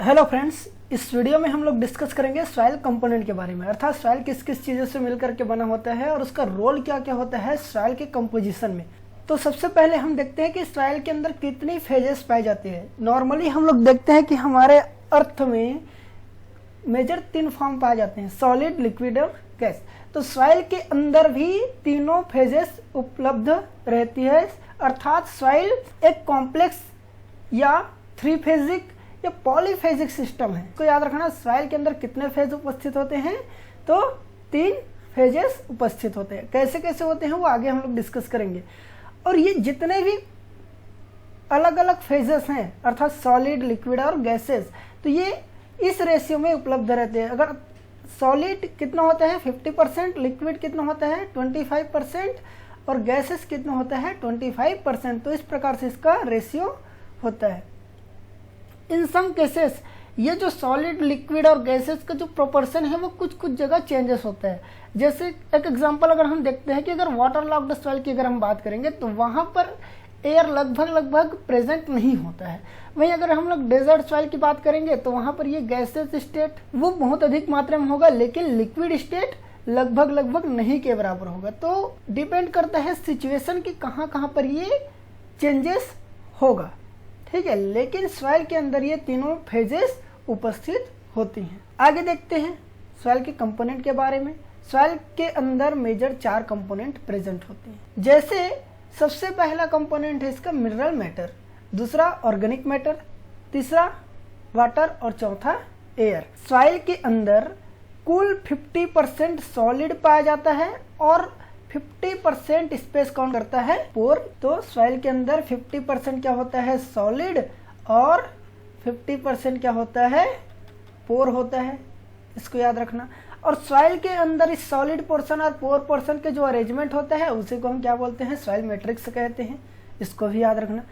Hello friends, इस video में हम लोग डिस्कस करेंगे सॉइल कंपोनेंट के बारे में, अर्थात सॉइल किस किस चीज़ों से मिलकर के बना होता है और उसका रोल क्या क्या होता है सॉइल के कंपोजिशन में। तो सबसे पहले हम देखते हैं कि सॉइल के अंदर कितनी फेजेस पाई जाती है। नॉर्मली हम लोग देखते हैं कि हमारे अर्थ में मेजर 3 फॉर्म पाए जाते हैं, सॉलिड, लिक्विड और गैस। तो सॉइल के अंदर भी तीनों फेजेस उपलब्ध रहती है, अर्थात सॉइल एक कॉम्प्लेक्स या 3 फेजिक या पॉलीफेजिक सिस्टम है। तो याद रखना, सॉइल के अंदर कितने फेज उपस्थित होते हैं, तो 3 फेजेस उपस्थित होते हैं। कैसे कैसे होते हैं वो आगे हम लोग डिस्कस करेंगे। और ये जितने भी अलग अलग फेजेस हैं, अर्थात सॉलिड, लिक्विड और गैसेस, तो ये इस रेशियो में उपलब्ध रहते हैं। अगर सॉलिड कितना होता है 50%, लिक्विड कितना होता है 25% और गैसेस कितना होता है 25%। तो इस प्रकार से इसका रेशियो होता है। इन सम केसेस ये जो सॉलिड, लिक्विड और गैसेस का जो प्रोपोर्शन है वो कुछ कुछ जगह चेंजेस होता है। जैसे एक एग्जांपल अगर हम देखते हैं कि अगर वाटर लॉक्ड सॉइल की अगर हम बात करेंगे तो वहाँ पर एयर लगभग प्रेजेंट नहीं होता है। वहीं अगर हम लोग डेजर्ट सॉइल की बात करेंगे तो वहाँ पर ये गैसेस स्टेट वो बहुत अधिक मात्रा में होगा, लेकिन लिक्विड स्टेट लगभग नहीं के बराबर होगा। तो डिपेंड करता है सिचुएशन की कहाँ पर ये चेंजेस होगा, ठीक है। लेकिन सॉइल के अंदर ये तीनों फेजेस उपस्थित होती हैं। आगे देखते हैं सॉइल के कंपोनेंट के बारे में। सॉइल के अंदर मेजर 4 कंपोनेंट प्रेजेंट होते हैं। जैसे सबसे पहला कंपोनेंट है इसका मिनरल मैटर, दूसरा ऑर्गेनिक मैटर, तीसरा वाटर और चौथा एयर। सॉइल के अंदर कुल 50% सॉलिड पाया जाता है और 50% स्पेस कौन करता है, पोर। तो सॉइल के अंदर 50% क्या होता है सॉलिड और 50% क्या होता है पोर होता है, इसको याद रखना। और सॉइल के अंदर इस सॉलिड पोर्शन और पोर पोर्शन के जो अरेंजमेंट होता है उसी को हम क्या बोलते हैं, सॉइल मैट्रिक्स कहते हैं, इसको भी याद रखना।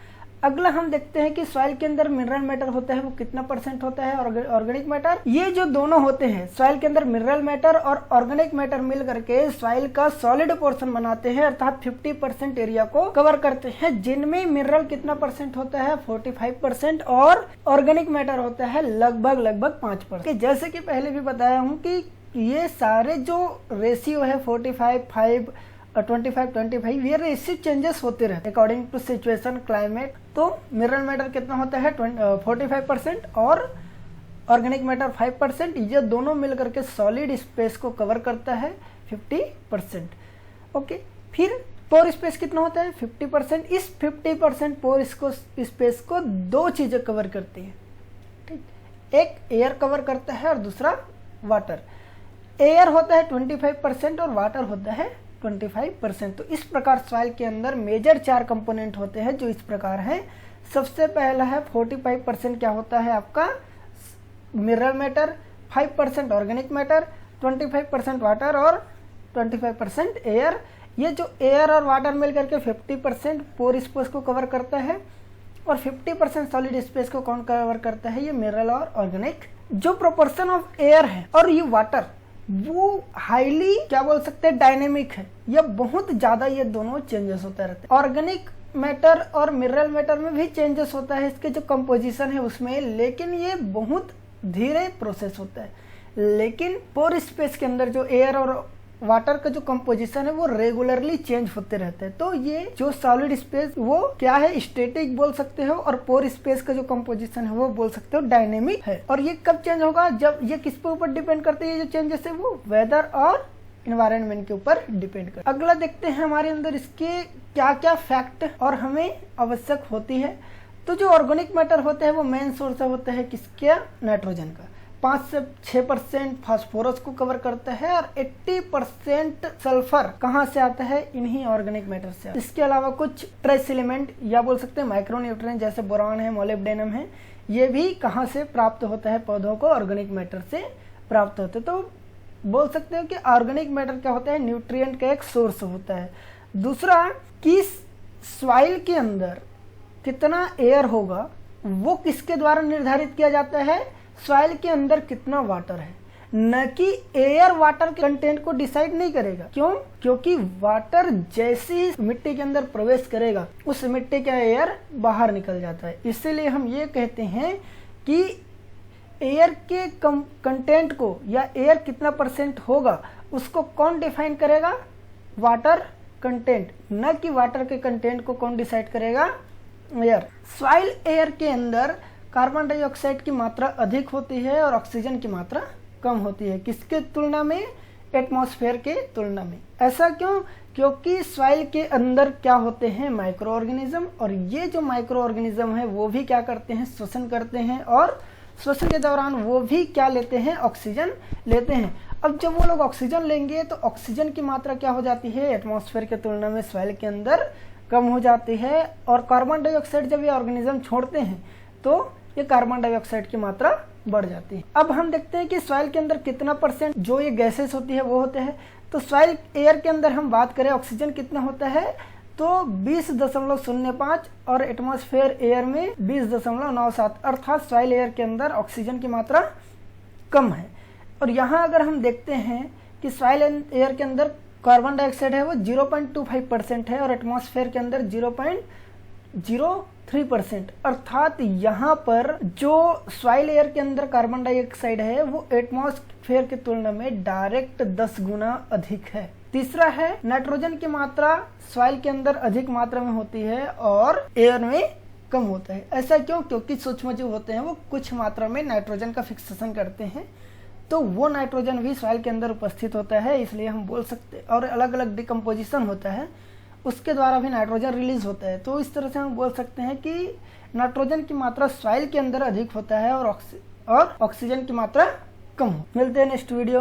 अगला हम देखते हैं कि सॉइल के अंदर मिनरल मैटर होता है वो कितना % होता है, ऑर्गेनिक मैटर। ये जो दोनों होते हैं सॉइल के अंदर मिनरल मैटर और ऑर्गेनिक मैटर मिल करके सॉइल का सॉलिड पोर्शन बनाते हैं, अर्थात 50% एरिया को कवर करते हैं, जिनमें मिनरल कितना % होता है 45% और ऑर्गेनिक मैटर होता है लगभग 5%। जैसे कि पहले भी बताया हूँ कि ये सारे जो रेशियो है 45-5 और 25-25 ये रेशियो चेंजेस होते रहते हैं अकॉर्डिंग टू सिचुएशन, क्लाइमेट। तो मिनरल मैटर कितना होता है 45% और ऑर्गेनिक मैटर 5%। ये दोनों मिलकर के सॉलिड स्पेस को कवर करता है 50%। ओके, फिर पोर स्पेस कितना होता है 50%। इस 50% पोर स्पेस को 2 चीजें कवर करती है, ठीक। एक एयर कवर करता है और दूसरा वाटर। एयर होता है 25% और वाटर होता है 25%। तो इस प्रकार सॉइल के अंदर मेजर 4 कंपोनेंट होते हैं जो इस प्रकार हैं। सबसे पहला है 45% क्या होता है आपका mineral matter, 5% organic matter, 25% water और 25% एयर। ये जो एयर और वाटर मिल करके 50% पोर स्पेस को कवर करता है और 50% सॉलिड स्पेस को कौन कवर करता है, ये मिनरल और ऑर्गेनिक। जो प्रोपोर्शन ऑफ एयर है और ये वाटर वो हाईली क्या बोल सकते हैं डायनेमिक है, या बहुत ज्यादा ये दोनों चेंजेस होते रहते हैं। ऑर्गेनिक मैटर और मिनरल मैटर में भी चेंजेस होता है इसके जो कंपोजिशन है उसमें, लेकिन ये बहुत धीरे प्रोसेस होता है। लेकिन पोर स्पेस के अंदर जो एयर और वाटर का जो कंपोजिशन है वो रेगुलरली चेंज होते रहते हैं। तो ये जो सॉलिड स्पेस वो क्या है स्टैटिक बोल सकते हो, और पोर स्पेस का जो कंपोजिशन है वो बोल सकते हो डायनेमिक है। और ये कब चेंज होगा, जब ये किस पे ऊपर डिपेंड करते हैं, ये जो चेंजेस है वो वेदर और इन्वायरमेंट के ऊपर डिपेंड करते हैं। अगला देखते हैं हमारे अंदर इसके क्या क्या फैक्ट और हमें आवश्यक होती है। तो जो ऑर्गेनिक मैटर होता है वो मेन सोर्स होता है किसका, नाइट्रोजन का। 5 से 6% फास्फोरस को कवर करता है और 80% सल्फर कहाँ से आता है, इन्हीं ऑर्गेनिक मैटर से। इसके अलावा कुछ ट्रेस एलिमेंट या बोल सकते हैं माइक्रोन्यूट्रिएंट जैसे बोरान है, मोलिब्डेनम है, ये भी कहाँ से प्राप्त होता है, पौधों को ऑर्गेनिक मैटर से प्राप्त होता है। तो बोल सकते हो कि ऑर्गेनिक मैटर क्या होता है, न्यूट्रिएंट का एक सोर्स होता है। दूसरा कि सॉइल के अंदर कितना एयर होगा वो किसके द्वारा निर्धारित किया जाता है, सॉइल के अंदर कितना वाटर है, न कि एयर वाटर के कंटेंट को डिसाइड नहीं करेगा। क्यों, क्योंकि वाटर जैसे ही मिट्टी के अंदर प्रवेश करेगा उस मिट्टी का एयर बाहर निकल जाता है। इसीलिए हम ये कहते हैं कि एयर के कंटेंट को या एयर कितना परसेंट होगा उसको कौन डिफाइन करेगा? वाटर कंटेंट, न कि वाटर के कंटेंट को कौन डिसाइड करेगा? एयर। सॉइल एयर के अंदर कार्बन डाइऑक्साइड की मात्रा अधिक होती है और ऑक्सीजन की मात्रा कम होती है। किसके तुलना में? एटमॉस्फेयर के तुलना में। ऐसा क्यों? क्योंकि सॉइल के अंदर क्या होते हैं? माइक्रो ऑर्गेनिज्म, और ये जो माइक्रो ऑर्गेनिज्म है वो भी क्या करते हैं? श्वसन करते हैं, और श्वसन के दौरान वो भी क्या लेते हैं? ऑक्सीजन लेते हैं। अब जब वो लोग ऑक्सीजन लेंगे तो ऑक्सीजन की मात्रा क्या हो जाती है? एटमॉस्फेयर के तुलना में सॉइल के अंदर कम हो जाती है, और कार्बन डाइऑक्साइड जब ये ऑर्गेनिज्म छोड़ते हैं तो ये कार्बन डाइऑक्साइड की मात्रा बढ़ जाती है। अब हम देखते हैं कि सॉइल के अंदर कितना परसेंट जो ये गैसेस होती है वो होते हैं। तो सॉइल एयर के अंदर हम बात करें ऑक्सीजन कितना होता है तो 20.05 और एटमॉस्फेयर एयर में 20.97, अर्थात सॉइल एयर के अंदर ऑक्सीजन की मात्रा कम है। और यहाँ अगर हम देखते हैं कि सॉइल एयर के अंदर कार्बन डाइऑक्साइड है वो 0.25% है और एटमॉस्फेयर के अंदर 0.03%, अर्थात यहाँ पर जो सॉइल एयर के अंदर कार्बन डाइऑक्साइड है वो एटमॉस्फेयर की तुलना में डायरेक्ट 10 गुना अधिक है। तीसरा है नाइट्रोजन की मात्रा सॉइल के अंदर अधिक मात्रा में होती है और एयर में कम होता है। ऐसा क्यों? क्योंकि सूक्ष्मजीव होते हैं वो कुछ मात्रा में नाइट्रोजन का फिक्सेशन करते हैं, तो वो नाइट्रोजन भी सॉइल के अंदर उपस्थित होता है, इसलिए हम बोल सकते हैं। और अलग अलग डिकम्पोजिशन होता है उसके द्वारा भी नाइट्रोजन रिलीज होता है, तो इस तरह से हम बोल सकते हैं कि नाइट्रोजन की मात्रा सॉइल के अंदर अधिक होता है और ऑक्सीजन की मात्रा कम हो। मिलते हैं नेक्स्ट वीडियो।